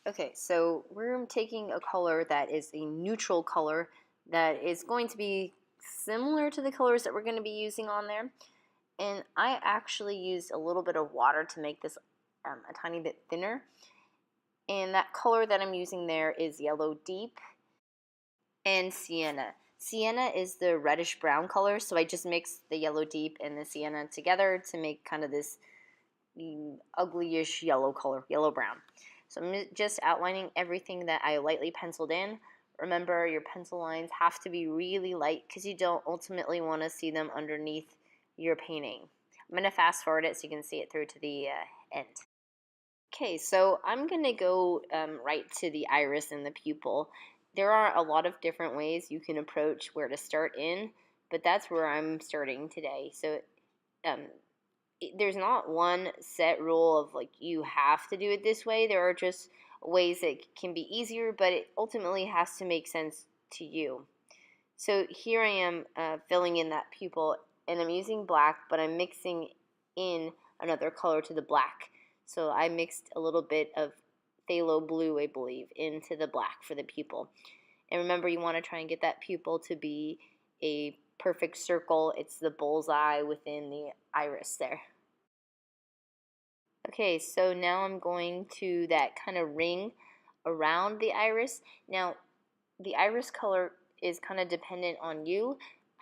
Okay, so we're taking a color that is a neutral color that is going to be similar to the colors that we're going to be using on there. And I actually used a little bit of water to make this a tiny bit thinner. And that color that I'm using there is Yellow Deep and Sienna. Sienna is the reddish brown color, so I just mixed the Yellow Deep and the Sienna together to make kind of this uglyish yellow color, yellow brown. So I'm just outlining everything that I lightly penciled in. Remember, your pencil lines have to be really light because you don't ultimately want to see them underneath your painting. I'm going to fast forward it so you can see it through to the end. Okay, so I'm going to go right to the iris and the pupil. There are a lot of different ways you can approach where to start in, but that's where I'm starting today. So um, there's not one set rule of like you have to do it this way. There are just ways that can be easier, but it ultimately has to make sense to you. So here I am filling in that pupil, and I'm using black, but I'm mixing in another color to the black. So I mixed a little bit of phthalo blue, I believe, into the black for the pupil. And remember, you want to try and get that pupil to be a perfect circle. It's the bullseye within the iris there. Okay, so now I'm going to that kind of ring around the iris. Now, the iris color is kind of dependent on you.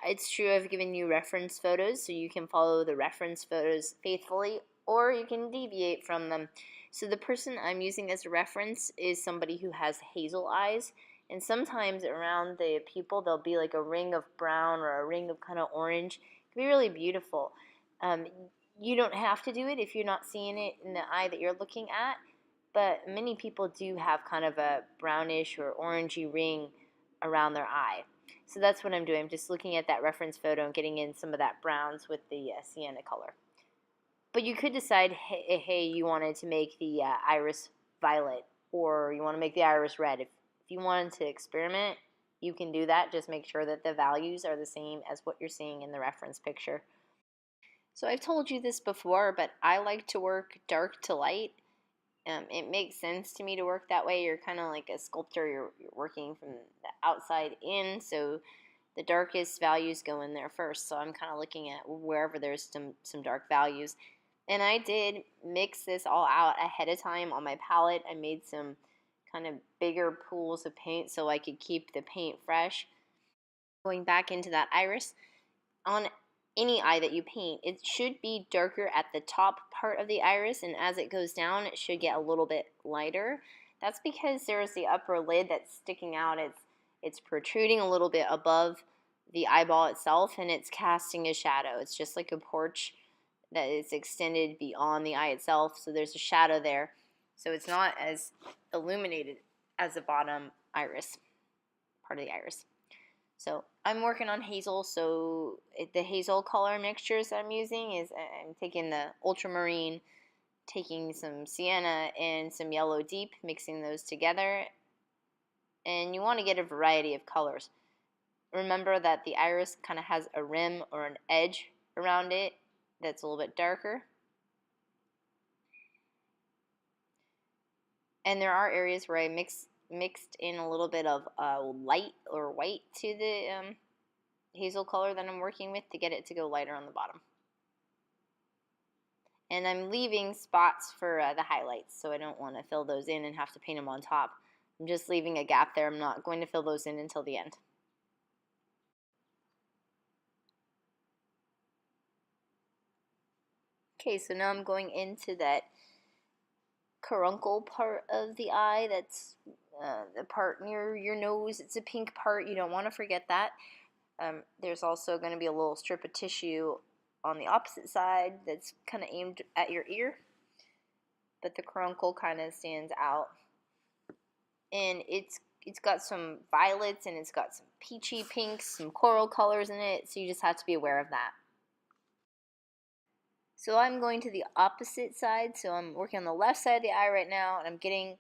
It's true I've given you reference photos, so you can follow the reference photos faithfully, or you can deviate from them. So the person I'm using as a reference is somebody who has hazel eyes, and sometimes around the pupil there'll be like a ring of brown or a ring of kind of orange. It can be really beautiful. Um, you don't have to do it if you're not seeing it in the eye that you're looking at, but many people do have kind of a brownish or orangey ring around their eye. So that's what I'm doing. I'm just looking at that reference photo and getting in some of that browns with the sienna color. But you could decide, hey, you wanted to make the iris violet, or you want to make the iris red. If you wanted to experiment, you can do that. Just make sure that the values are the same as what you're seeing in the reference picture. So I've told you this before, but I like to work dark to light. It makes sense to me to work that way. You're kind of like a sculptor. You're working from the outside in, so the darkest values go in there first. So I'm kind of looking at wherever there's some dark values. And I did mix this all out ahead of time on my palette. I made some kind of bigger pools of paint so I could keep the paint fresh. Going back into that iris, on any eye that you paint, it should be darker at the top part of the iris, and as it goes down, it should get a little bit lighter. That's because there's the upper lid that's sticking out. It's protruding a little bit above the eyeball itself, and it's casting a shadow. It's just like a porch that is extended beyond the eye itself, so there's a shadow there. So it's not as illuminated as the bottom iris, part of the iris. So I'm working on hazel, so the hazel color mixtures I'm using is I'm taking the ultramarine, taking some sienna and some yellow deep, mixing those together, and you want to get a variety of colors. Remember that the iris kind of has a rim or an edge around it that's a little bit darker. And there are areas where I mixed in a little bit of light or white to the hazel color that I'm working with to get it to go lighter on the bottom. And I'm leaving spots for the highlights, so I don't want to fill those in and have to paint them on top. I'm just leaving a gap there. I'm not going to fill those in until the end. Okay, so now I'm going into that caruncle part of the eye. That's the part near your nose. It's a pink part. You don't want to forget that. There's also going to be a little strip of tissue on the opposite side that's kind of aimed at your ear, but the caruncle kind of stands out. And it's got some violets and it's got some peachy pinks, some coral colors in it, so you just have to be aware of that. So I'm going to the opposite side, so I'm working on the left side of the eye right now, and I'm getting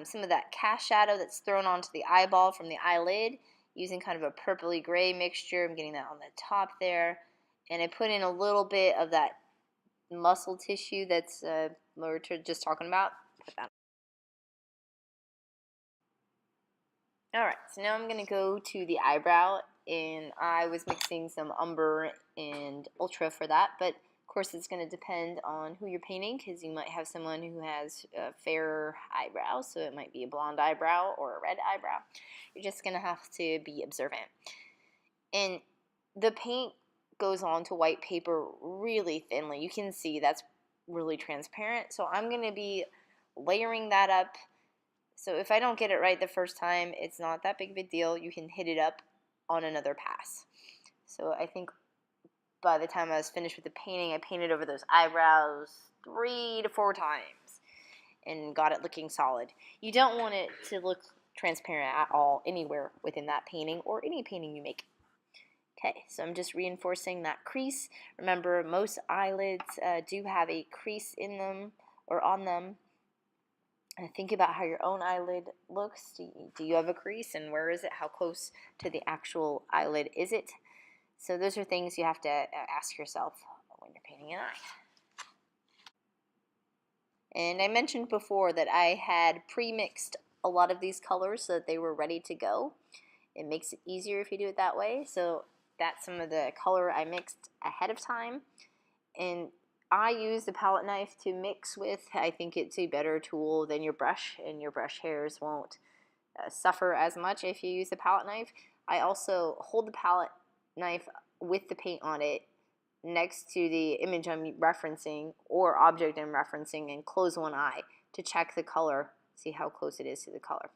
some of that cast shadow that's thrown onto the eyeball from the eyelid using kind of a purpley gray mixture. I'm getting that on the top there, and I put in a little bit of that muscle tissue that's we were just talking about. Put that Alright, so now I'm going to go to the eyebrow, and I was mixing some umber and ultra for that, but of course it's going to depend on who you're painting, because you might have someone who has a fairer eyebrow, so it might be a blonde eyebrow or a red eyebrow. You're just going to have to be observant. And the paint goes onto white paper really thinly. You can see that's really transparent, so I'm going to be layering that up. So if I don't get it right the first time, it's not that big of a deal. You can hit it up on another pass. So I think by the time I was finished with the painting, I painted over those eyebrows 3 to 4 times and got it looking solid. You don't want it to look transparent at all anywhere within that painting or any painting you make. Okay, so I'm just reinforcing that crease. Remember, most eyelids do have a crease in them or on them. And think about how your own eyelid looks. Do you have a crease, and where is it? How close to the actual eyelid is it? So those are things you have to ask yourself when you're painting an eye. And I mentioned before that I had pre-mixed a lot of these colors so that they were ready to go. It makes it easier if you do it that way. So that's some of the color I mixed ahead of time. And I use the palette knife to mix with. I think it's a better tool than your brush, and your brush hairs won't suffer as much if you use the palette knife. I also hold the palette knife with the paint on it next to the image I'm referencing or object I'm referencing and close one eye to check the color, see how close it is to the color.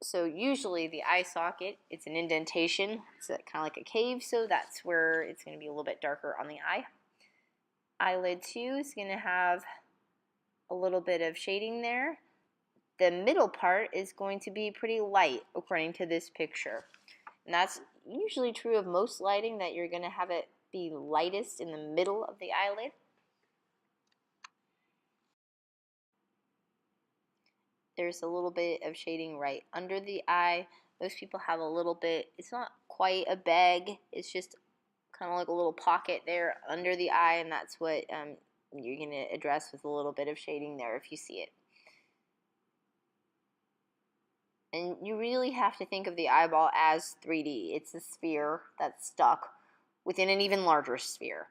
So usually the eye socket, it's an indentation, it's kind of like a cave, so that's where it's going to be a little bit darker on the eye. Eyelid 2 is going to have a little bit of shading there. The middle part is going to be pretty light according to this picture. And that's usually true of most lighting, that you're going to have it be lightest in the middle of the eyelid. There's a little bit of shading right under the eye. Most people have a little bit, it's not quite a bag, it's just kind of like a little pocket there under the eye, and that's what you're going to address with a little bit of shading there if you see it. And you really have to think of the eyeball as 3D. It's a sphere that's stuck within an even larger sphere.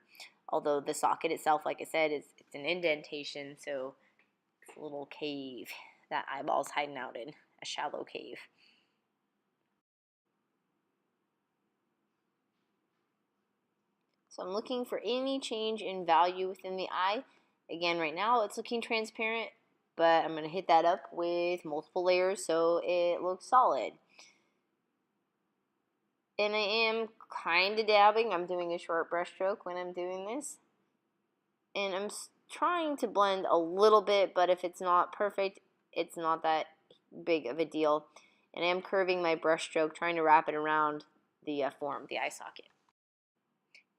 Although the socket itself, like I said, it's an indentation, so it's a little cave that eyeball's hiding out in, a shallow cave. So I'm looking for any change in value within the eye. Again, right now it's looking transparent, but I'm going to hit that up with multiple layers so it looks solid. And I am kind of dabbing. I'm doing a short brush stroke when I'm doing this. And I'm trying to blend a little bit, but if it's not perfect, it's not that big of a deal. And I am curving my brush stroke, trying to wrap it around the form, the eye socket.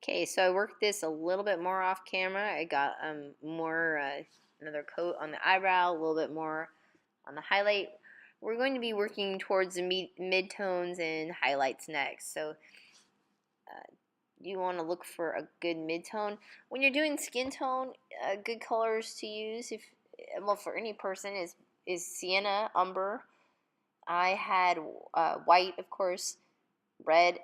Okay, so I worked this a little bit more off camera. I got another coat on the eyebrow, a little bit more on the highlight. We're going to be working towards the mid-tones and highlights next. So you want to look for a good mid-tone. When you're doing skin tone, good colors to use, well, for any person, is sienna, umber. I had white, of course, red,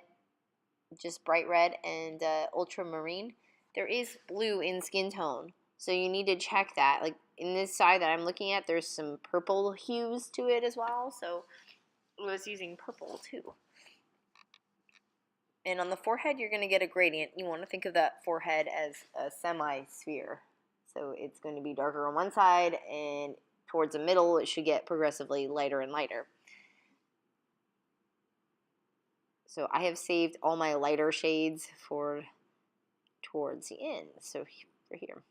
just bright red, and ultramarine. There is blue in skin tone, so you need to check that. Like in this side that I'm looking at, there's some purple hues to it as well, so I was using purple too. And on the forehead, you're going to get a gradient. You want to think of that forehead as a semi-sphere. So it's going to be darker on one side, and towards the middle, it should get progressively lighter and lighter. So I have saved all my lighter shades for towards the end, so for here.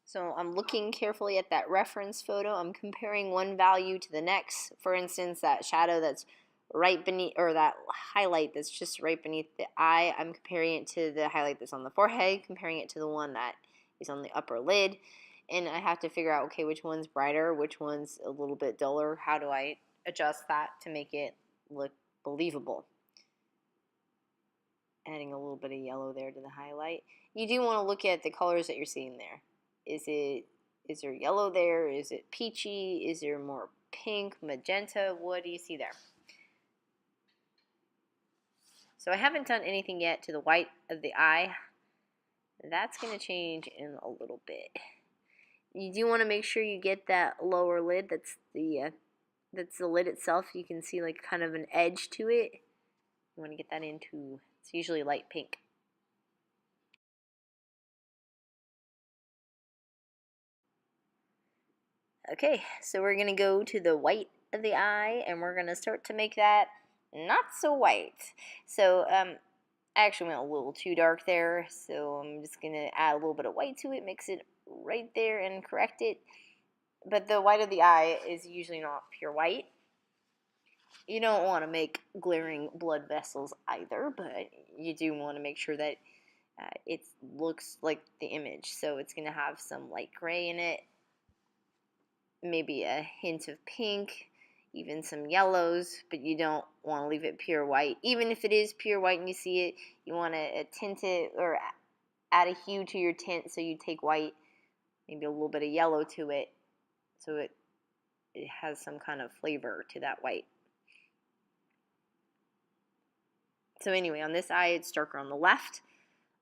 So I'm looking carefully at that reference photo. I'm comparing one value to the next. For instance, that shadow that's right beneath, or that highlight that's just right beneath the eye, I'm comparing it to the highlight that's on the forehead, comparing it to the one that is on the upper lid. And I have to figure out, okay, which one's brighter, which one's a little bit duller. How do I adjust that to make it look believable? Adding a little bit of yellow there to the highlight. You do want to look at the colors that you're seeing there. Is Is there yellow there? Is it peachy? Is there more pink, magenta? What do you see there? So I haven't done anything yet to the white of the eye. That's going to change in a little bit. You do want to make sure you get that lower lid. That's the lid itself. You can see like kind of an edge to it. You want to get that into, it's usually light pink. Okay, so we're going to go to the white of the eye, and we're going to start to make that not so white. So I actually went a little too dark there, so I'm just going to add a little bit of white to it, mix it right there and correct it. But the white of the eye is usually not pure white. You don't want to make glaring blood vessels either, but you do want to make sure that it looks like the image. So it's going to have some light gray in it, maybe a hint of pink, even some yellows, but you don't want to leave it pure white. Even if it is pure white and you see it, you want to tint it or add a hue to your tint. So you take white, maybe a little bit of yellow to it, so it has some kind of flavor to that white. So anyway, on this eye, it's darker on the left.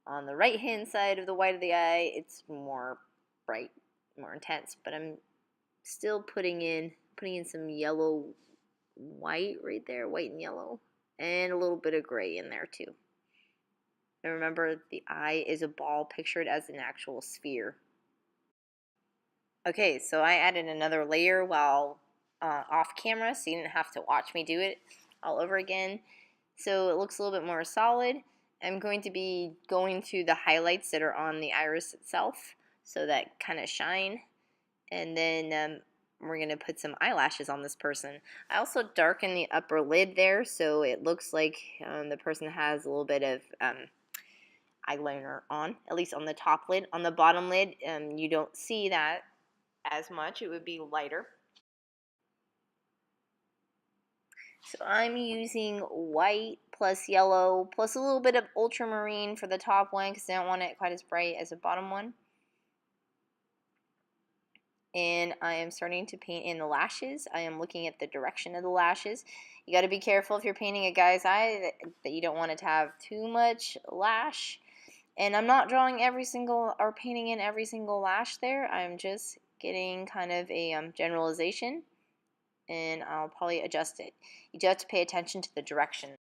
On the right-hand side of the white of the eye, it's more bright, more intense, but I'm still putting in some yellow white right there, white and yellow, and a little bit of gray in there too. And remember, the eye is a ball pictured as an actual sphere. Okay, so I added another layer while off camera, so you didn't have to watch me do it all over again. So it looks a little bit more solid. I'm going to be going to the highlights that are on the iris itself, so that kind of shine. And then we're going to put some eyelashes on this person. I also darken the upper lid there, so it looks like the person has a little bit of eyeliner on, at least on the top lid. On the bottom lid, you don't see that as much. It would be lighter. So I'm using white plus yellow plus a little bit of ultramarine for the top one because I don't want it quite as bright as the bottom one. And I am starting to paint in the lashes. I am looking at the direction of the lashes. You got to be careful if you're painting a guy's eye that you don't want it to have too much lash. And I'm not drawing every single or painting in every single lash there. I'm just getting kind of a generalization, and I'll probably adjust it. You do have to pay attention to the direction.